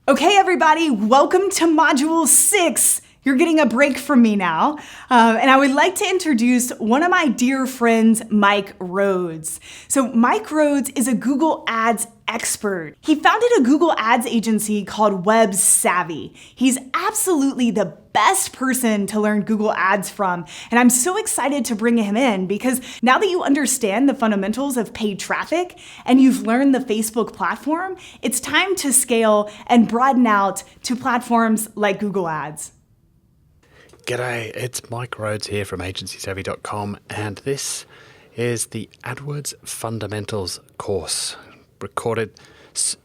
Okay, everybody, welcome to Module 6. You're getting a break from me now. And I would like to introduce one of my dear friends, Mike Rhodes. So Mike Rhodes is a Google Ads expert. He founded a Google Ads agency called Web Savvy. He's absolutely the best person to learn Google Ads from. And I'm so excited to bring him in because now that you understand the fundamentals of paid traffic and you've learned the Facebook platform, it's time to scale and broaden out to platforms like Google Ads. G'day, it's Mike Rhodes here from agencysavvy.com, and this is the AdWords Fundamentals course, recorded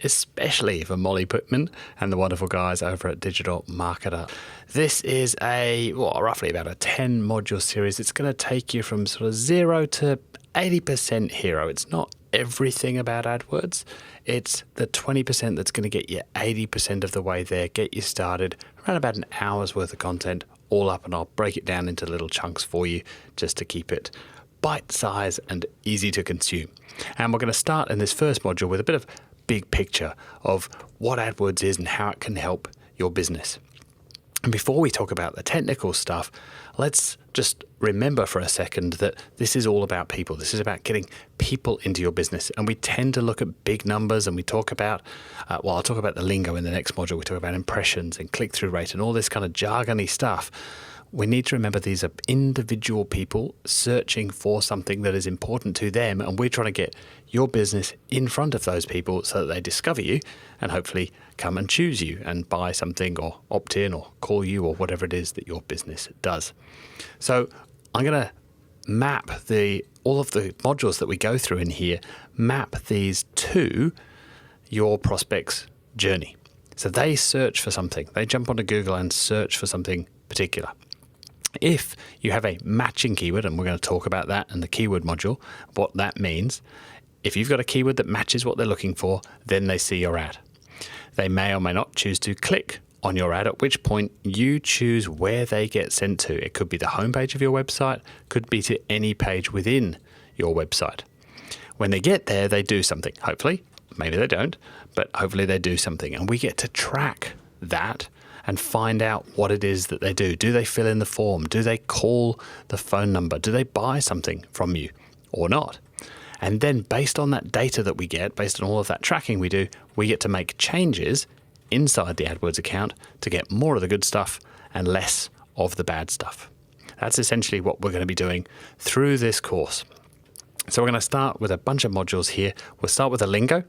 especially for Molly Pittman and the wonderful guys over at Digital Marketer. This is roughly about a 10 module series. It's going to take you from sort of 0 to 80% hero. It's not everything about AdWords. It's the 20% that's going to get you 80% of the way there, get you started, around about an hour's worth of content all up, and I'll break it down into little chunks for you just to keep it bite-sized and easy to consume. And we're going to start in this first module with a bit of big picture of what AdWords is and how it can help your business. And before we talk about the technical stuff, let's just remember for a second that this is all about people. This is about getting people into your business. And we tend to look at big numbers, and we talk about, I'll talk about the lingo in the next module. We talk about impressions and click-through rate and all this kind of jargony stuff. We need to remember these are individual people searching for something that is important to them, and we're trying to get your business in front of those people so that they discover you and hopefully come and choose you and buy something or opt in or call you or whatever it is that your business does. So I'm going to map all of the modules that we go through in here, map these to your prospect's journey. So they search for something. They jump onto Google and search for something particular. If you have a matching keyword, and we're going to talk about that in the keyword module, what that means, if you've got a keyword that matches what they're looking for, then they see your ad. They may or may not choose to click on your ad, at which point you choose where they get sent to. It could be the homepage of your website, could be to any page within your website. When they get there, they do something. Hopefully, maybe they don't, but hopefully they do something. And we get to track that and find out what it is that they do. Do they fill in the form? Do they call the phone number? Do they buy something from you or not? And then based on that data that we get, based on all of that tracking we do, we get to make changes inside the AdWords account to get more of the good stuff and less of the bad stuff. That's essentially what we're going to be doing through this course. So we're going to start with a bunch of modules here. We'll start with the lingo,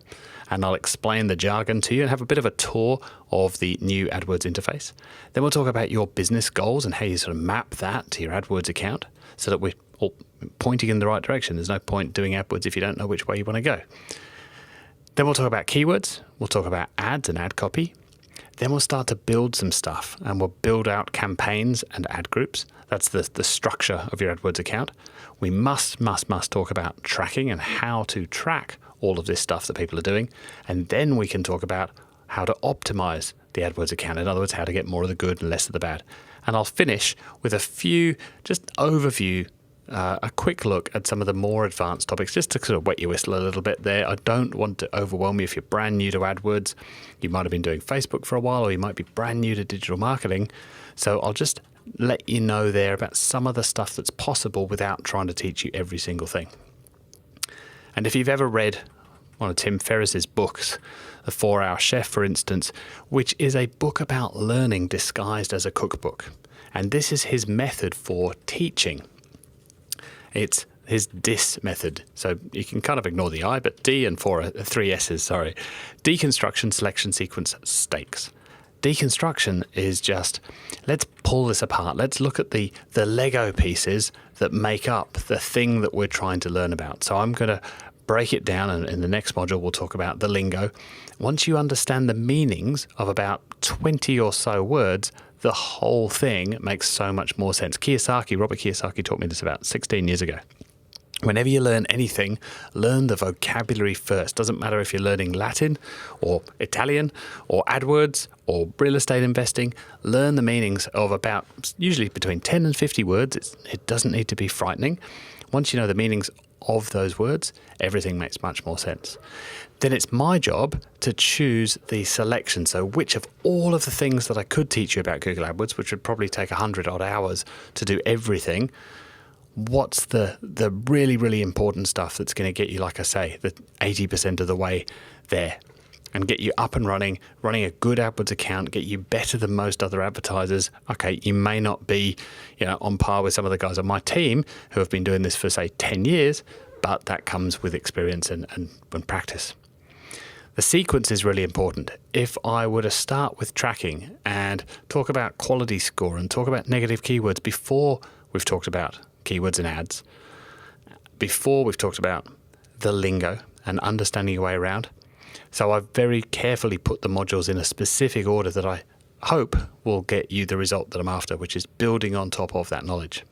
and I'll explain the jargon to you and have a bit of a tour of the new AdWords interface. Then we'll talk about your business goals and how you sort of map that to your AdWords account so that we're all pointing in the right direction. There's no point doing AdWords if you don't know which way you want to go. Then we'll talk about keywords. We'll talk about ads and ad copy. Then we'll start to build some stuff, and we'll build out campaigns and ad groups. That's the structure of your AdWords account. We must talk about tracking and how to track all of this stuff that people are doing. And then we can talk about how to optimize the AdWords account. In other words, how to get more of the good and less of the bad. And I'll finish with a few just overview, a quick look at some of the more advanced topics, just to sort of wet your whistle a little bit there. I don't want to overwhelm you if you're brand new to AdWords. You might have been doing Facebook for a while, or you might be brand new to digital marketing. So I'll just let you know there about some of the stuff that's possible without trying to teach you every single thing. And if you've ever read one of Tim Ferriss's books, The 4-Hour Chef, for instance, which is a book about learning disguised as a cookbook. And this is his method for teaching. It's his DIS method. So you can kind of ignore the I, but D and 4 are 3 S's, sorry. Deconstruction, selection, sequence, stakes. Deconstruction is just, let's pull this apart. Let's look at the Lego pieces that make up the thing that we're trying to learn about. So I'm going to break it down, and in the next module we'll talk about the lingo. Once you understand the meanings of about 20 or so words, the whole thing makes so much more sense. Robert Kiyosaki taught me this about 16 years ago. Whenever you learn anything, learn the vocabulary first. Doesn't matter if you're learning Latin or Italian or AdWords or real estate investing. Learn the meanings of about usually between 10 and 50 words. It doesn't need to be frightening. Once you know the meanings of those words, everything makes much more sense. Then it's my job to choose the selection. So which of all of the things that I could teach you about Google AdWords, which would probably take 100 odd hours to do everything, what's the really, really important stuff that's going to get you, like I say, the 80% of the way there and get you up and running a good AdWords account, get you better than most other advertisers. Okay, you may not be, on par with some of the guys on my team who have been doing this for, say, 10 years, but that comes with experience and practice. The sequence is really important. If I were to start with tracking and talk about quality score and talk about negative keywords before we've talked about keywords and ads, before we've talked about the lingo and understanding your way around. So I've very carefully put the modules in a specific order that I hope will get you the result that I'm after, which is building on top of that knowledge.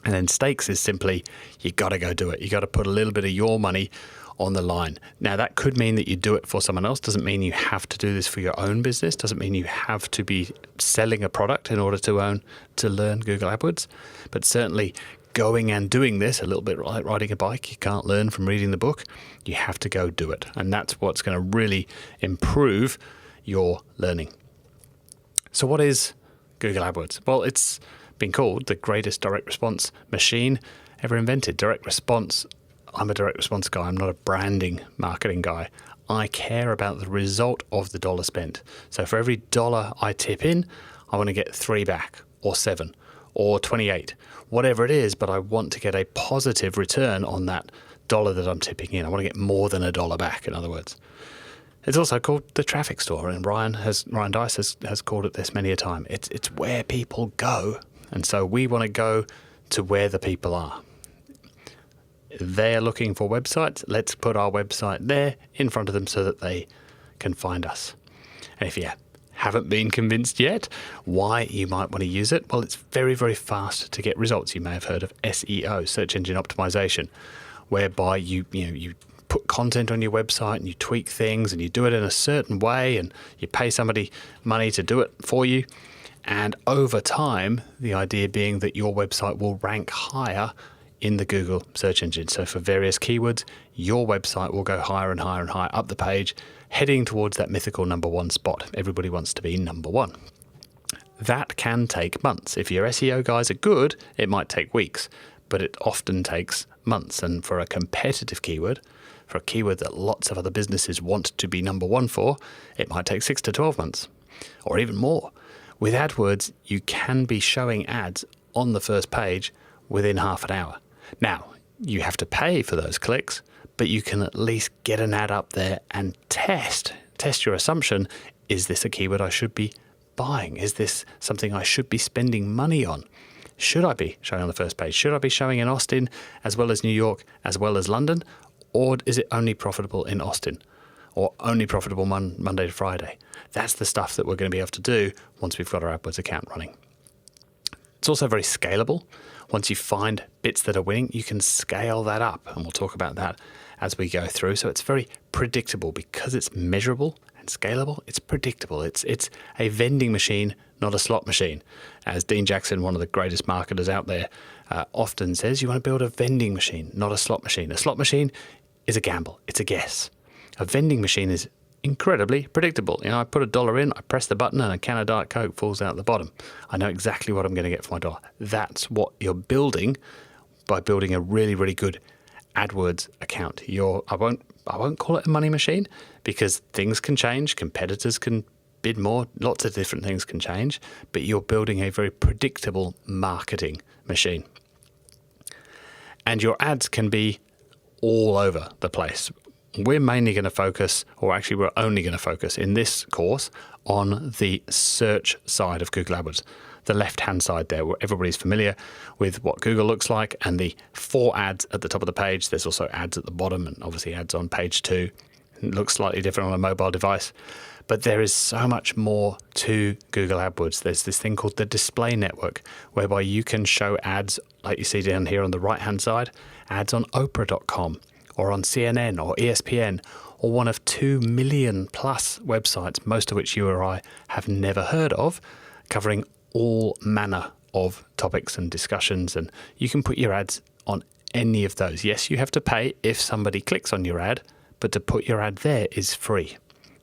And then stakes is simply, you got to go do it. You got to put a little bit of your money on the line. Now that could mean that you do it for someone else. Doesn't mean you have to do this for your own business. Doesn't mean you have to be selling a product in order to learn Google AdWords. But certainly going and doing this, a little bit like riding a bike, you can't learn from reading the book. You have to go do it. And that's what's going to really improve your learning. So what is Google AdWords? Well, it's been called the greatest direct response machine ever invented. Direct response, I'm a direct response guy. I'm not a branding marketing guy. I care about the result of the dollar spent. So for every dollar I tip in, I want to get 3 back or 7 or 28, whatever it is, but I want to get a positive return on that dollar that I'm tipping in. I want to get more than $1 back, in other words. It's also called the traffic store, and Ryan Dice has called it this many a time. It's where people go, and so we want to go to where the people are. They're looking for websites. Let's put our website there in front of them so that they can find us. And if you haven't been convinced yet why you might want to use it, well, it's very, very fast to get results. You may have heard of SEO, search engine optimization, whereby you put content on your website and you tweak things and you do it in a certain way and you pay somebody money to do it for you. And over time, the idea being that your website will rank higher in the Google search engine. So for various keywords, your website will go higher and higher and higher up the page, heading towards that mythical number 1 spot. Everybody wants to be number 1. That can take months. If your SEO guys are good, it might take weeks, but it often takes months. And for a competitive keyword, for a keyword that lots of other businesses want to be number 1 for, it might take 6 to 12 months or even more. With AdWords, you can be showing ads on the first page within half an hour. Now, you have to pay for those clicks, but you can at least get an ad up there and test your assumption. Is this a keyword I should be buying? Is this something I should be spending money on? Should I be showing on the first page? Should I be showing in Austin as well as New York as well as London? Or is it only profitable in Austin or only profitable Monday to Friday? That's the stuff that we're going to be able to do once we've got our AdWords account running. It's also very scalable. Once you find bits that are winning, you can scale that up. And we'll talk about that as we go through. So it's very predictable because it's measurable and scalable. It's predictable. It's a vending machine, not a slot machine. As Dean Jackson, one of the greatest marketers out there, often says, you want to build a vending machine, not a slot machine. A slot machine is a gamble. It's a guess. A vending machine is incredibly predictable. I put $1 in, I press the button, and a can of Diet Coke falls out the bottom. I know exactly what I'm going to get for my dollar. That's what you're building by building a really, really good AdWords account. I won't call it a money machine because things can change, competitors can bid more, lots of different things can change, but you're building a very predictable marketing machine. And your ads can be all over the place. We're mainly going to focus, or actually we're only going to focus in this course on the search side of Google AdWords, the left-hand side there, where everybody's familiar with what Google looks like and the 4 ads at the top of the page. There's also ads at the bottom and obviously ads on page 2. It looks slightly different on a mobile device. But there is so much more to Google AdWords. There's this thing called the display network, whereby you can show ads, like you see down here on the right-hand side, ads on Oprah.com or on CNN or ESPN, or one of 2 million plus websites, most of which you or I have never heard of, covering all manner of topics and discussions. And you can put your ads on any of those. Yes, you have to pay if somebody clicks on your ad, but to put your ad there is free.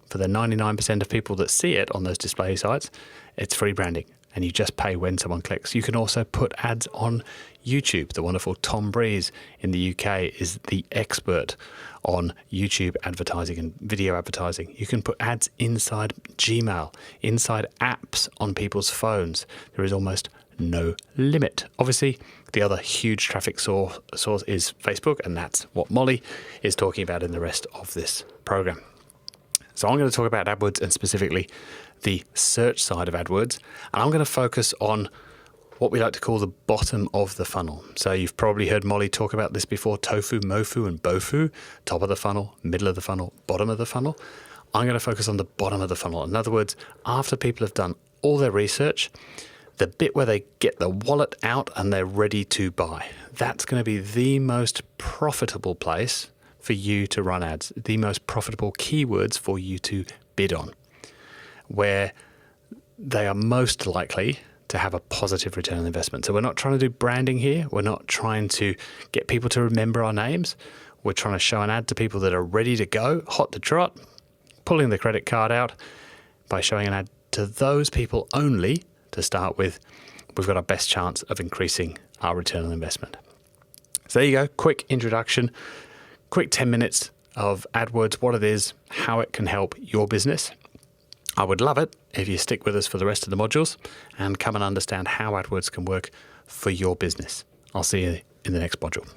For the 99% of people that see it on those display sites, it's free branding, and you just pay when someone clicks. You can also put ads on YouTube. The wonderful Tom Breeze in the UK is the expert on YouTube advertising and video advertising. You can put ads inside Gmail, inside apps on people's phones. There is almost no limit. Obviously, the other huge traffic source is Facebook, and that's what Molly is talking about in the rest of this program. So I'm going to talk about AdWords and specifically the search side of AdWords, and I'm going to focus on what we like to call the bottom of the funnel. So you've probably heard Molly talk about this before: tofu, mofu, and bofu. Top of the funnel, middle of the funnel, bottom of the funnel. I'm going to focus on the bottom of the funnel. In other words, after people have done all their research, the bit where they get the wallet out and they're ready to buy. That's going to be the most profitable place for you to run ads, the most profitable keywords for you to bid on, where they are most likely to have a positive return on investment. So we're not trying to do branding here. We're not trying to get people to remember our names. We're trying to show an ad to people that are ready to go, hot to trot, pulling the credit card out. By showing an ad to those people only to start with, we've got our best chance of increasing our return on investment. So there you go, quick introduction, quick 10 minutes of AdWords, what it is, how it can help your business. I would love it if you stick with us for the rest of the modules and come and understand how AdWords can work for your business. I'll see you in the next module.